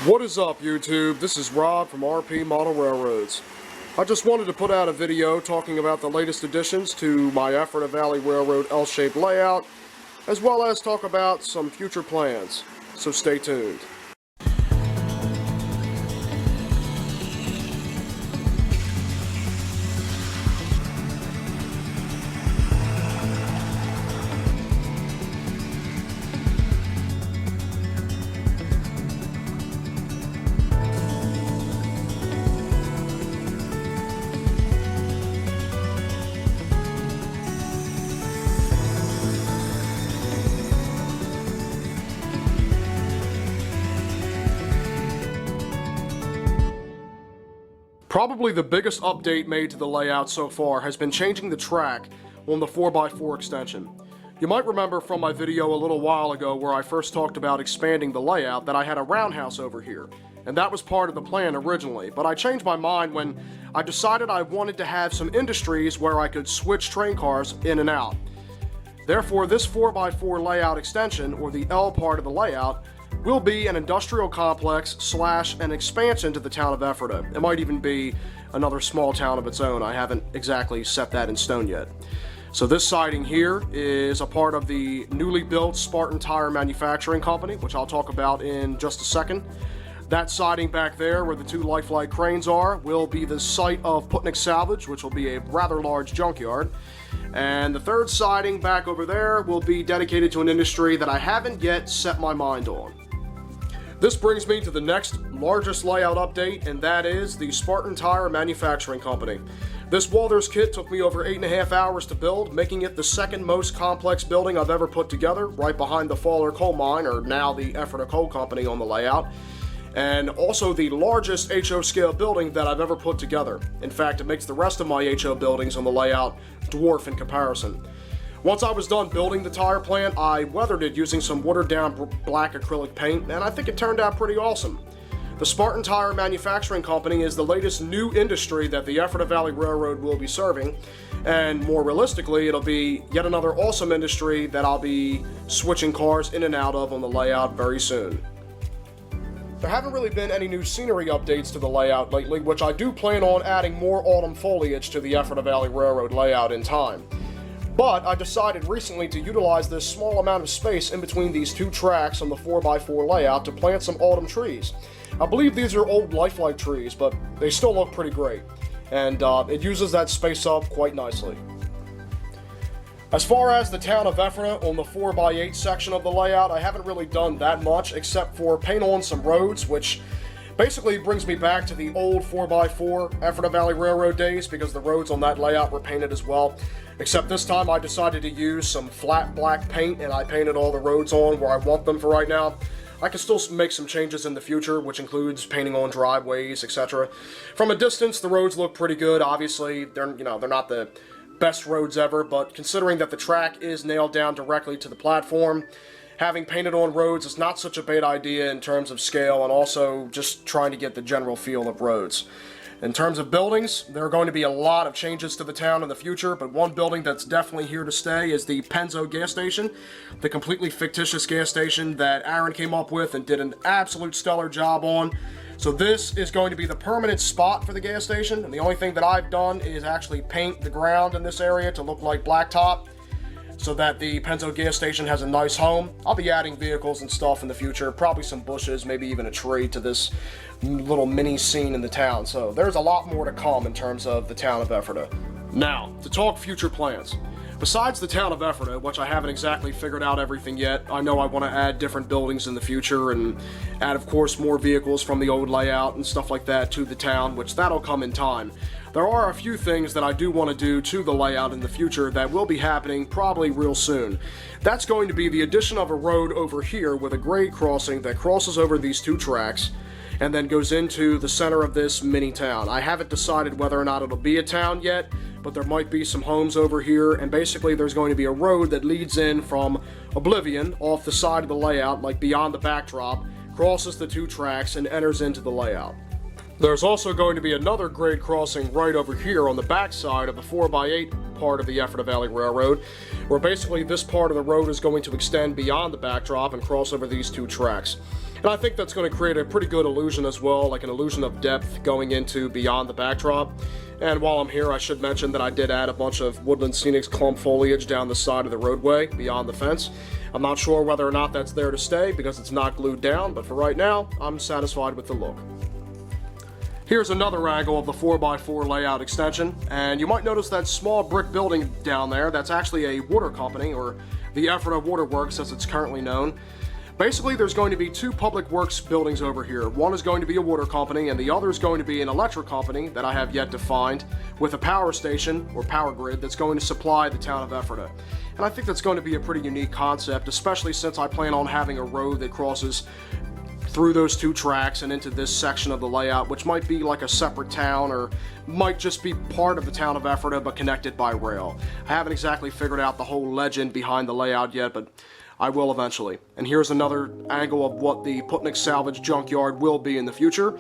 What is up, YouTube? This is Rob from RP Model Railroads. I just wanted to put out a video talking about the latest additions to my Ephrata Valley Railroad L-shaped layout, as well as talk about some future plans, so stay tuned. Probably the biggest update made to the layout so far has been changing the track on the 4x4 extension. You might remember from my video a little while ago where I first talked about expanding the layout that I had a roundhouse over here, and that was part of the plan originally, but I changed my mind when I decided I wanted to have some industries where I could switch train cars in and out. Therefore, this 4x4 layout extension, or the L part of the layout, will be an industrial complex / an expansion to the town of Ephrata. It might even be another small town of its own. I haven't exactly set that in stone yet. So this siding here is a part of the newly built Spartan tire manufacturing company, which I'll talk about in just a second. That siding back there where the two lifelike cranes are will be the site of Putnick Salvage, which will be a rather large junkyard. And the third siding back over there will be dedicated to an industry that I haven't yet set my mind on. This brings me to the next largest layout update, and that is the Spartan Tire Manufacturing Company. This Walthers kit took me over 8.5 hours to build, making it the second most complex building I've ever put together, right behind the Fowler Coal Mine, or now the Ephrata Coal Company, on the layout, and also the largest HO scale building that I've ever put together. In fact, it makes the rest of my HO buildings on the layout dwarf in comparison. Once I was done building the tire plant, I weathered it using some watered down black acrylic paint, and I think it turned out pretty awesome. The Spartan Tire Manufacturing Company is the latest new industry that the Ephrata Valley Railroad will be serving, and more realistically, it'll be yet another awesome industry that I'll be switching cars in and out of on the layout very soon. There haven't really been any new scenery updates to the layout lately, which I do plan on adding more autumn foliage to the Ephrata Valley Railroad layout in time. But I decided recently to utilize this small amount of space in between these two tracks on the 4x4 layout to plant some autumn trees. I believe these are old lifelike trees, but they still look pretty great, and it uses that space up quite nicely. As far as the town of Ephrata on the 4x8 section of the layout, I haven't really done that much except for paint on some roads, which basically brings me back to the old 4x4 Ephrata Valley Railroad days, because the roads on that layout were painted as well. Except this time I decided to use some flat black paint, and I painted all the roads on where I want them for right now. I can still make some changes in the future, which includes painting on driveways, etc. From a distance, the roads look pretty good. Obviously, they're not the best roads ever, but considering that the track is nailed down directly to the platform, having painted on roads is not such a bad idea in terms of scale, and also just trying to get the general feel of roads. In terms of buildings, there are going to be a lot of changes to the town in the future, but one building that's definitely here to stay is the Penzo gas station, the completely fictitious gas station that Aaron came up with and did an absolute stellar job on. So this is going to be the permanent spot for the gas station, and the only thing that I've done is actually paint the ground in this area to look like blacktop, so that the Penzo gas station has a nice home. I'll be adding vehicles and stuff in the future, probably some bushes, maybe even a tree to this little mini scene in the town. So there's a lot more to come in terms of the town of Ephrata. Now, to talk future plans. Besides the town of Ephrata, which I haven't exactly figured out everything yet, I know I want to add different buildings in the future and add, of course, more vehicles from the old layout and stuff like that to the town, which that'll come in time. There are a few things that I do want to do to the layout in the future that will be happening probably real soon. That's going to be the addition of a road over here with a grade crossing that crosses over these two tracks and then goes into the center of this mini town. I haven't decided whether or not it'll be a town yet, but there might be some homes over here, and basically there's going to be a road that leads in from Oblivion off the side of the layout, like beyond the backdrop, crosses the two tracks and enters into the layout. There's also going to be another grade crossing right over here on the back side of the 4x8 part of the Ephrata Valley Railroad, where basically this part of the road is going to extend beyond the backdrop and cross over these two tracks. And I think that's going to create a pretty good illusion as well, like an illusion of depth going into beyond the backdrop. And while I'm here, I should mention that I did add a bunch of Woodland Scenics clump foliage down the side of the roadway beyond the fence. I'm not sure whether or not that's there to stay because it's not glued down, but for right now, I'm satisfied with the look. Here's another angle of the 4x4 layout extension, and you might notice that small brick building down there. That's actually a water company, or the Ephrata Waterworks as it's currently known. Basically, there's going to be two public works buildings over here. One is going to be a water company, and the other is going to be an electric company that I have yet to find, with a power station, or power grid, that's going to supply the town of Ephrata. And I think that's going to be a pretty unique concept, especially since I plan on having a road that crosses through those two tracks and into this section of the layout, which might be like a separate town, or might just be part of the town of Ephrata, but connected by rail. I haven't exactly figured out the whole legend behind the layout yet, but I will eventually. And here's another angle of what the Putnick Salvage Junkyard will be in the future.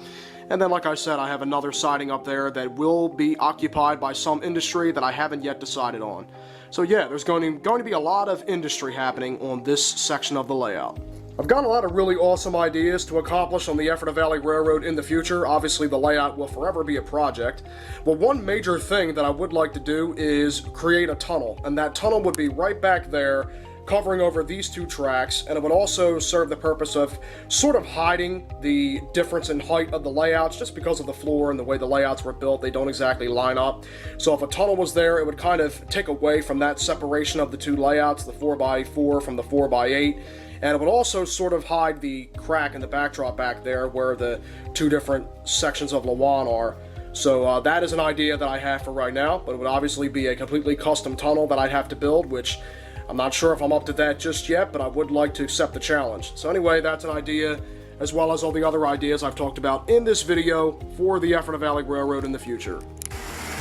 And then, like I said, I have another siding up there that will be occupied by some industry that I haven't yet decided on. So yeah, there's going to be a lot of industry happening on this section of the layout. I've got a lot of really awesome ideas to accomplish on the Ephrata Valley Railroad in the future. Obviously, the layout will forever be a project. But one major thing that I would like to do is create a tunnel. And that tunnel would be right back there, covering over these two tracks, and it would also serve the purpose of sort of hiding the difference in height of the layouts, just because of the floor and the way the layouts were built. They don't exactly line up. So if a tunnel was there, it would kind of take away from that separation of the two layouts, the 4x4 from the 4x8, and it would also sort of hide the crack in the backdrop back there where the two different sections of Lawan are. So that is an idea that I have for right now, but it would obviously be a completely custom tunnel that I'd have to build, which I'm not sure if I'm up to that just yet, but I would like to accept the challenge. So anyway, that's an idea, as well as all the other ideas I've talked about in this video for the Ephrata Valley Railroad in the future.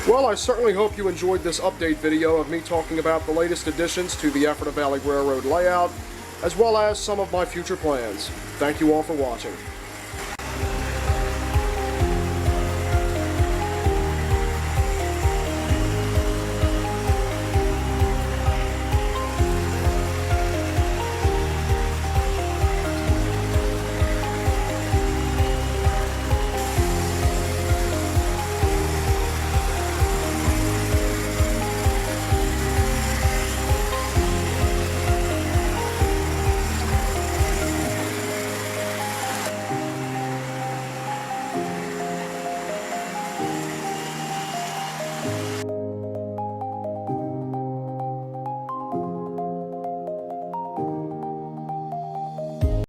Well, I certainly hope you enjoyed this update video of me talking about the latest additions to the Ephrata Valley Railroad layout, as well as some of my future plans. Thank you all for watching.